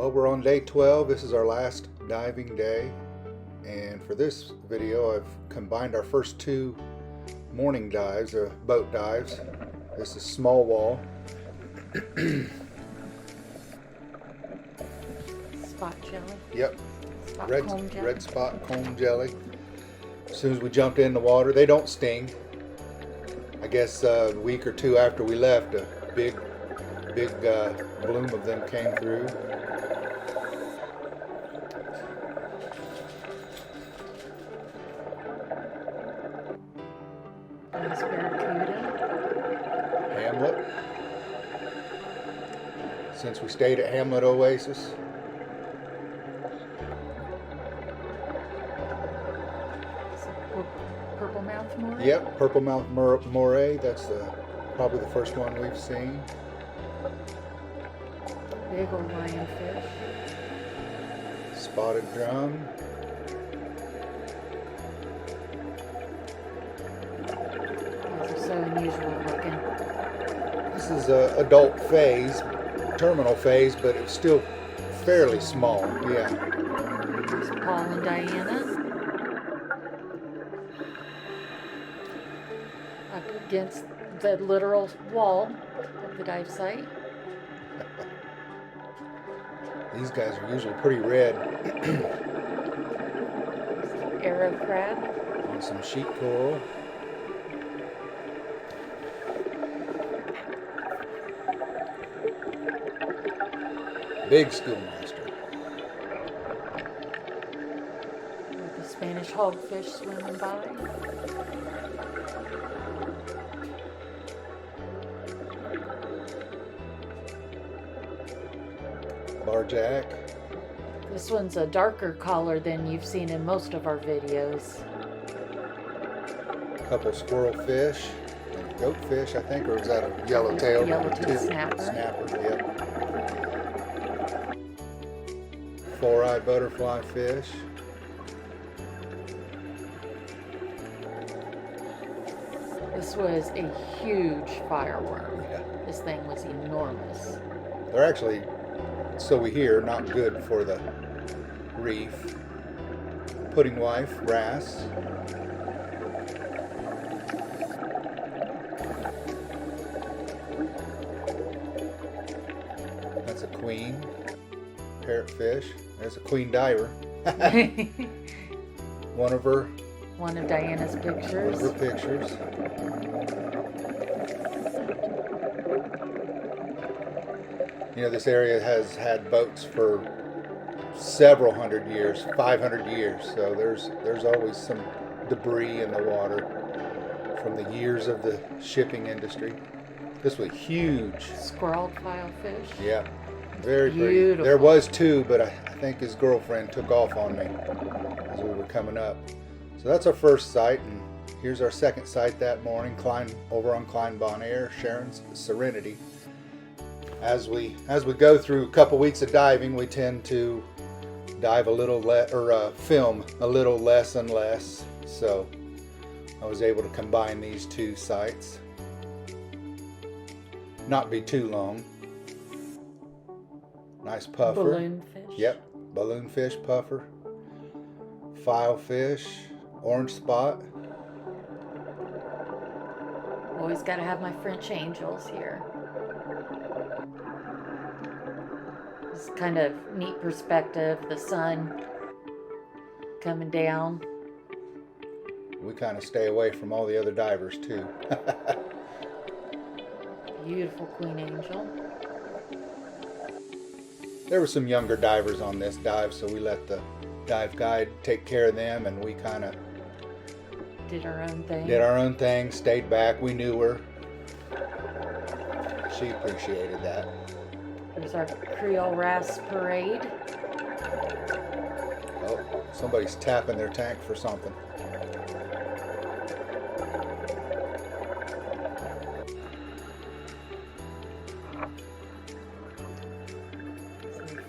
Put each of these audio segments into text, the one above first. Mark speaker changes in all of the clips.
Speaker 1: Well, we're on day 12. This is our last diving day, and for this video I've combined our first two morning dives, boat dives. This is small wall.
Speaker 2: Spot jelly.
Speaker 1: Yep.
Speaker 2: Spot
Speaker 1: Red spot comb jelly. As soon as we jumped in the water, they don't sting. I guess a week or two after we left, a big bloom of them came through.
Speaker 2: Nice barracuda.
Speaker 1: Hamlet. Since we stayed at Hamlet Oasis.
Speaker 2: Purplemouth Moray?
Speaker 1: Yep, Purplemouth Moray. That's probably the first one we've seen.
Speaker 2: Big old lionfish.
Speaker 1: Spotted drum.
Speaker 2: Those are so unusual looking.
Speaker 1: This is a adult phase, terminal phase, but it's still fairly small. Yeah.
Speaker 2: There's Paul and Diana. Up against the literal wall of the dive site.
Speaker 1: These guys are usually pretty red.
Speaker 2: Arrow crab.
Speaker 1: On some sheet coral. Big Schoolmaster.
Speaker 2: With the Spanish hogfish swimming by.
Speaker 1: Barjack.
Speaker 2: This one's a darker color than you've seen in most of our videos.
Speaker 1: Couple squirrel fish. Goatfish, I think, or is that a yellowtail?
Speaker 2: Yellowtail snapper.
Speaker 1: Snapper, yep. Four-eyed butterflyfish.
Speaker 2: This was a huge fireworm.
Speaker 1: Yeah.
Speaker 2: This thing was enormous.
Speaker 1: They're actually, so we hear, not good for the reef. Pudding wife, Wrasse. That's a queen. Parrotfish. There's a queen diver. One of
Speaker 2: Diana's pictures.
Speaker 1: pictures. You know, this area has had boats for several hundred years, 500 years. So there's always some debris in the water from the years of the shipping industry. This was huge.
Speaker 2: Scrawled filefish.
Speaker 1: Yeah, very pretty.
Speaker 2: Beautiful.
Speaker 1: There was two, but I think his girlfriend took off on me as we were coming up. So that's our first site, and here's our second site that morning, Klein, over on Klein, Bonaire, Sharon's Serenity. As we go through a couple weeks of diving, we tend to dive a little film a little less and less. So I was able to combine these two sites, not be too long. Nice puffer.
Speaker 2: Balloonfish.
Speaker 1: Yep, balloonfish, puffer, filefish, orange spot.
Speaker 2: Always got to have my French angels here. It's kind of neat perspective. The sun coming down.
Speaker 1: We kind of stay away from all the other divers too.
Speaker 2: Beautiful queen angel.
Speaker 1: There were some younger divers on this dive, so we let the dive guide take care of them, and we kind of
Speaker 2: Did our own
Speaker 1: thing, stayed back. We knew her. She appreciated that.
Speaker 2: There's our Creole Wrasse parade.
Speaker 1: Oh, somebody's tapping their tank for something.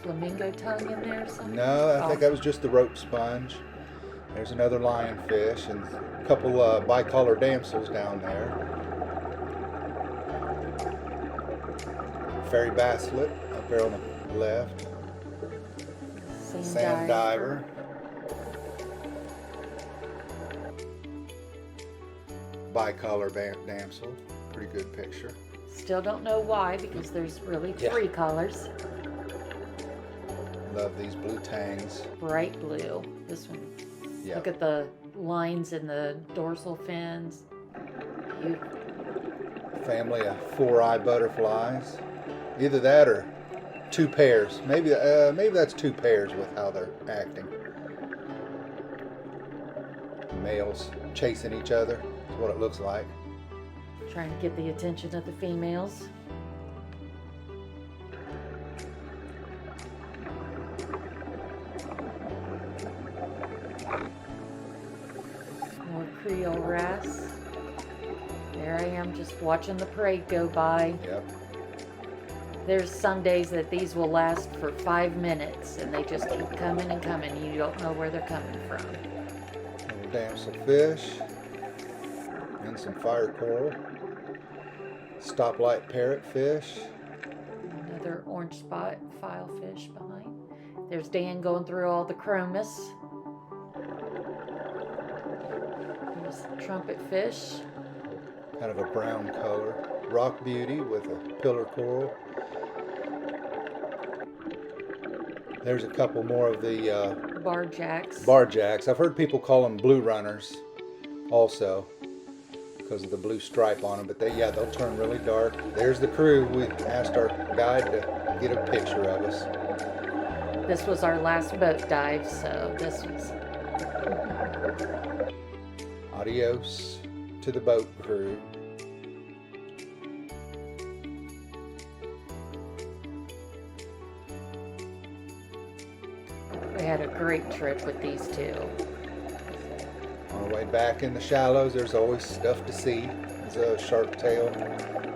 Speaker 2: Flamingo tongue in there somewhere?
Speaker 1: No, I think that was just the rope sponge. There's another lionfish and a couple bicolor damsels down there. Fairy basslet up there on the left. Sand diver. Bicolor damsel. Pretty good picture.
Speaker 2: Still don't know why, because there's really
Speaker 1: Yeah.
Speaker 2: 3 colors.
Speaker 1: Love these blue tangs.
Speaker 2: Bright blue. This one.
Speaker 1: Yeah.
Speaker 2: Look at the lines in the dorsal fins. Beautiful.
Speaker 1: Family of 4-eye butterflies. Either that or 2 pairs. Maybe that's 2 pairs with how they're acting. Males chasing each other is what it looks like.
Speaker 2: Trying to get the attention of the females. More Creole wrasse. There I am, just watching the parade go by.
Speaker 1: Yep.
Speaker 2: There's some days that these will last for 5 minutes, and they just keep coming and coming. You don't know where they're coming from.
Speaker 1: Little damsel fish. And some fire coral. Stoplight parrotfish.
Speaker 2: Another orange spot filefish behind. There's Dan going through all the chromis. There's trumpet fish.
Speaker 1: Kind of a brown color. Rock beauty with a pillar coral. There's a couple more of the
Speaker 2: Barjacks.
Speaker 1: barjacks. I've heard people call them blue runners also because of the blue stripe on them, but they'll turn really dark. There's the crew. We asked our guide to get a picture of us.
Speaker 2: This was our last boat dive, so this was...
Speaker 1: Adios to the boat crew.
Speaker 2: We had a great trip with these 2.
Speaker 1: On our way back in the shallows, there's always stuff to see. There's a sharp-tailed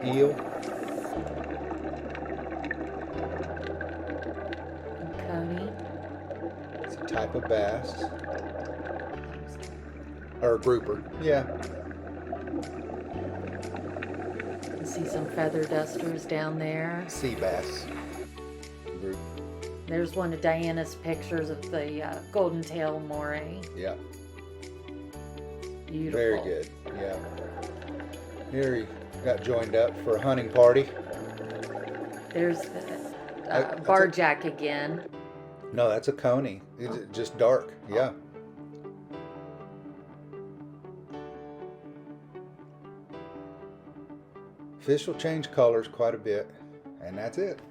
Speaker 1: eel.
Speaker 2: And Coney.
Speaker 1: It's a type of bass. Or grouper. Yeah.
Speaker 2: You see some feather dusters down there.
Speaker 1: Sea bass group.
Speaker 2: There's one of Diana's pictures of the golden tail moray.
Speaker 1: Yeah.
Speaker 2: Beautiful.
Speaker 1: Very good. Yeah. Here he got joined up for a hunting party.
Speaker 2: There's the
Speaker 1: That's
Speaker 2: barjack again.
Speaker 1: No, that's a coney. It's just dark. Yeah. Fish will change colors quite a bit, and that's it.